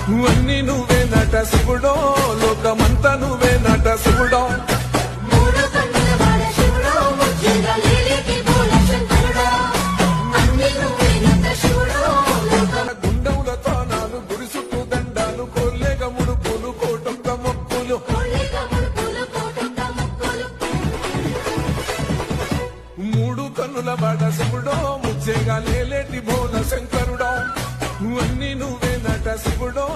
అన్ని నువ్వే నట శివుడో లోకమంతా నువ్వే నట శివుడో గుండములతో నాలు గుడి చుట్టూ దండాలు కోల్లేగ ముడుపులు కోటొక్క మొక్కులు మూడు కన్నుల బాడ శివుడో ముచ్చేగా లేలేటి భోల శంకరుడో అన్ని నువ్వే నట శివుడో